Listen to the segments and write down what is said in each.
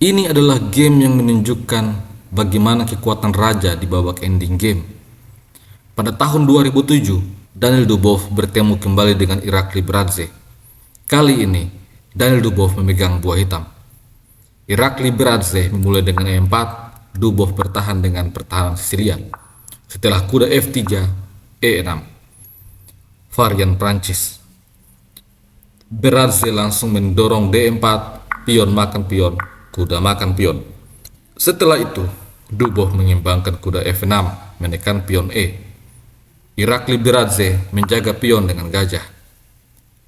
Ini adalah game yang menunjukkan bagaimana kekuatan raja di babak ending game. Pada tahun 2007, Daniel Dubov bertemu kembali dengan Irakli Bradze. Kali ini, Daniel Dubov memegang buah hitam. Irakli Bradze memulai dengan E4, Dubov bertahan dengan pertahanan Sisilia. Setelah kuda F3, E6. Varian Prancis. Bradze langsung mendorong D4, pion makan pion, kuda makan pion. Setelah itu, Dubov mengimbangkan kuda F6, menekan pion E. Irakli Bradze menjaga pion dengan gajah.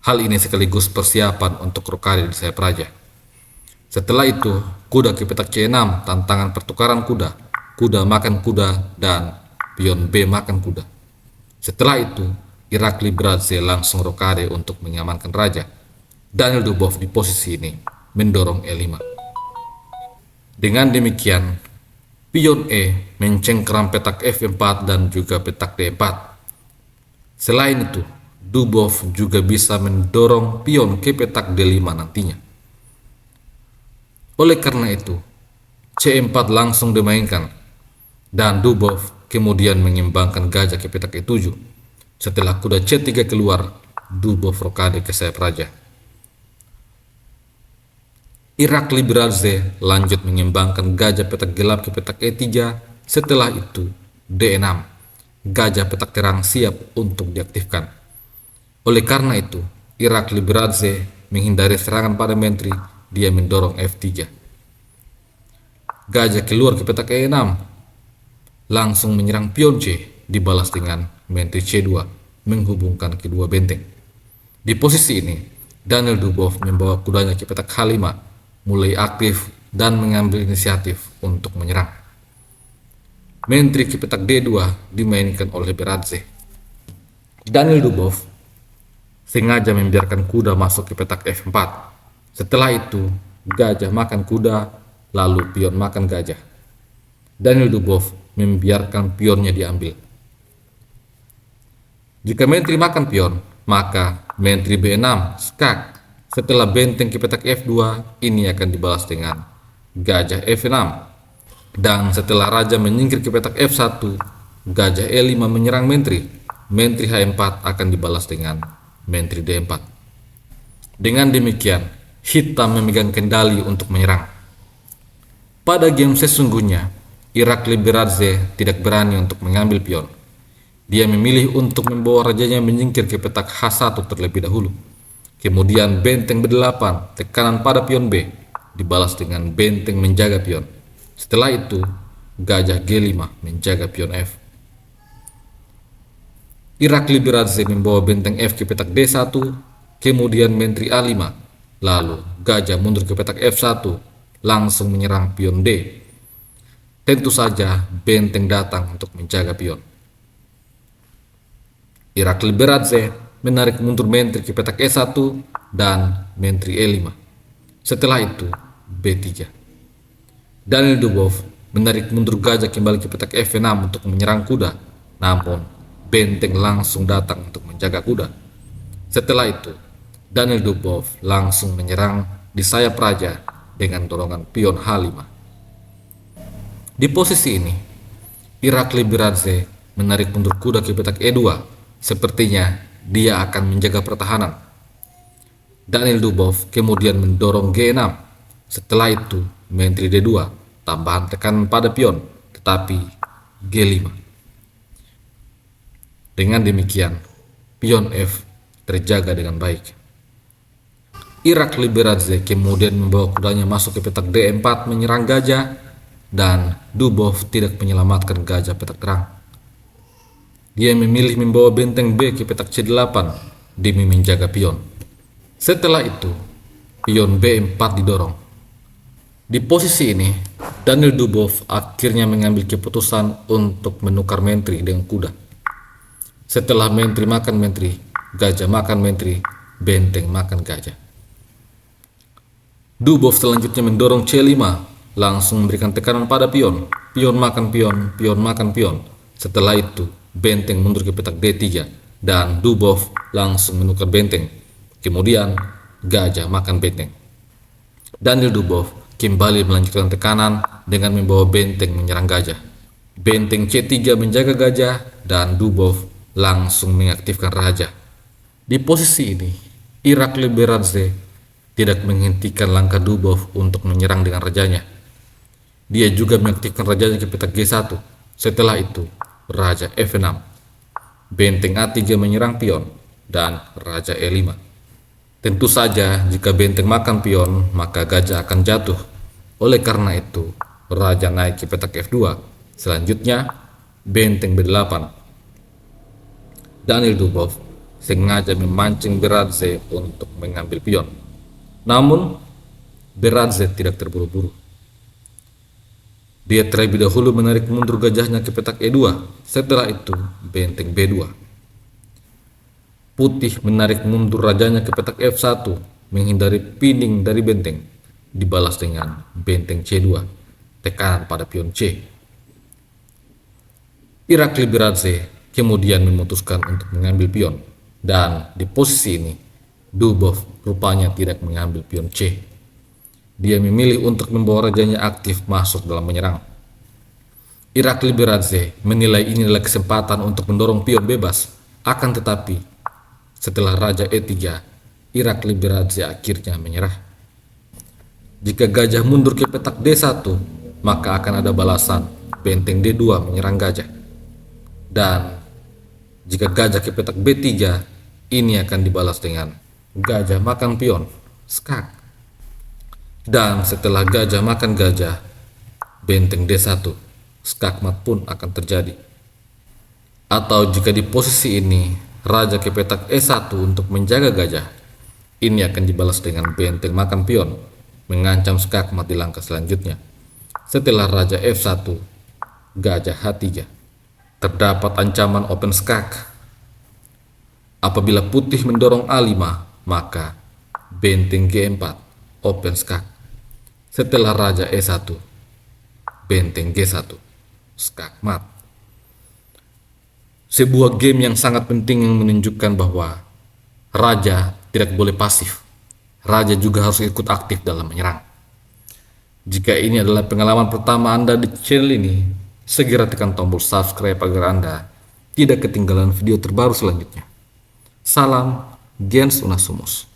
Hal ini sekaligus persiapan untuk rokade di sayap raja. Setelah itu, kuda ke petak C6, tantangan pertukaran kuda, kuda makan kuda, dan pion B makan kuda. Setelah itu, Irakli Bradze langsung rokade untuk mengamankan raja. Daniel Dubov di posisi ini mendorong E5. Dengan demikian, pion E mencengkeram petak F4 dan juga petak D4. Selain itu, Dubov juga bisa mendorong pion ke petak D5 nantinya. Oleh karena itu, C4 langsung dimainkan dan Dubov kemudian mengimbangkan gajah ke petak E7. Setelah kuda C3 keluar, Dubov rokade ke sayap raja. Irakli Bradze lanjut mengimbangkan gajah petak gelap ke petak E3. Setelah itu, D6. Gajah petak terang siap untuk diaktifkan. Oleh karena itu, Irakli Bradze menghindari serangan pada menteri. Dia mendorong F3. Gajah keluar ke petak E6. Langsung menyerang pion C, dibalas dengan menteri C2, menghubungkan kedua benteng. Di posisi ini, Daniel Dubov membawa kudanya ke petak H5, mulai aktif dan mengambil inisiatif untuk menyerang. Menteri ke petak D2 dimainkan oleh Bradze. Daniel Dubov sengaja membiarkan kuda masuk ke petak F4. Setelah itu, gajah makan kuda, lalu pion makan gajah. Daniel Dubov membiarkan pionnya diambil. Jika menteri makan pion, maka menteri B6 skak. Setelah benteng ke petak F2, ini akan dibalas dengan gajah F6. Dan setelah raja menyingkir ke petak F1, gajah E5 menyerang menteri. Menteri H4 akan dibalas dengan menteri D4. Dengan demikian, hitam memegang kendali untuk menyerang. Pada game sesungguhnya, Irakli Bradze tidak berani untuk mengambil pion. Dia memilih untuk membawa rajanya menyingkir ke petak H1 terlebih dahulu. Kemudian benteng B8, tekanan pada pion B, dibalas dengan benteng menjaga pion. Setelah itu, gajah G5 menjaga pion F. Irakli Bradze membawa benteng F ke petak D1, kemudian menteri A5, lalu gajah mundur ke petak F1, langsung menyerang pion D. Tentu saja benteng datang untuk menjaga pion. Irakli Bradze menarik mundur menteri ke petak E1 dan menteri E5. Setelah itu, B3. Daniel Dubov menarik mundur gajah kembali ke petak F6 untuk menyerang kuda, namun benteng langsung datang untuk menjaga kuda. Setelah itu, Daniel Dubov langsung menyerang di sayap raja dengan dorongan pion H5. Di posisi ini, Irakli Bradze menarik mundur kuda ke petak E2. Sepertinya dia akan menjaga pertahanan. Daniel Dubov kemudian mendorong G6. Setelah itu, menteri D2, tambahan tekanan pada pion, tetapi G5. Dengan demikian, pion F terjaga dengan baik. Irakli Bradze kemudian membawa kudanya masuk ke petak D4 menyerang gajah, dan Dubov tidak menyelamatkan gajah petak terang. Dia memilih membawa benteng B ke petak C8 demi menjaga pion. Setelah itu, pion B4 didorong. Di posisi ini, Daniel Dubov akhirnya mengambil keputusan untuk menukar menteri dengan kuda. Setelah menteri makan menteri, gajah makan menteri, benteng makan gajah. Dubov selanjutnya mendorong C5, langsung memberikan tekanan pada pion. Pion makan pion, pion makan pion. Setelah itu, benteng mundur ke petak D3 dan Dubov langsung menukar benteng. Kemudian gajah makan benteng. Daniel Dubov kembali melanjutkan tekanan dengan membawa benteng menyerang gajah. Benteng C3 menjaga gajah dan Dubov langsung mengaktifkan raja. Di posisi ini, Irakli Beradze tidak menghentikan langkah Dubov untuk menyerang dengan rajanya. Dia juga mengaktifkan rajanya ke petak G1. Setelah itu, raja F6. Benteng A3 menyerang pion dan raja E5. Tentu saja jika benteng makan pion, maka gajah akan jatuh. Oleh karena itu, raja naik ke petak F2. Selanjutnya, benteng B8. Daniel Dubov sengaja memancing Beradze untuk mengambil pion. Namun, Beradze tidak terburu-buru. Dia terlebih dahulu menarik mundur gajahnya ke petak E2. Setelah itu, benteng B2. Putih menarik mundur rajanya ke petak F1, menghindari pining dari benteng. Dibalas dengan benteng C2, tekanan pada pion C. Irakli Beradze kemudian memutuskan untuk mengambil pion, dan di posisi ini, Dubov rupanya tidak mengambil pion C. Dia memilih untuk membawa rajanya aktif masuk dalam menyerang. Irakli Beradze menilai ini adalah kesempatan untuk mendorong pion bebas. Akan tetapi, setelah raja E3, Irakli Beradze akhirnya menyerah. Jika gajah mundur ke petak D1, maka akan ada balasan benteng D2 menyerang gajah. Dan jika gajah ke petak B3, ini akan dibalas dengan gajah makan pion, skak. Dan setelah gajah makan gajah, benteng D1, skakmat pun akan terjadi. Atau jika di posisi ini, raja ke petak E1 untuk menjaga gajah, ini akan dibalas dengan benteng makan pion, mengancam skakmat di langkah selanjutnya. Setelah raja F1, gajah H3, terdapat ancaman open skak. Apabila putih mendorong A5, maka benteng G4, open skak. Setelah raja E1, benteng G1, skakmat. Sebuah game yang sangat penting yang menunjukkan bahwa raja tidak boleh pasif. Raja juga harus ikut aktif dalam menyerang. Jika ini adalah pengalaman pertama Anda di channel ini, segera tekan tombol subscribe agar Anda tidak ketinggalan video terbaru selanjutnya. Salam Gens Unasumus.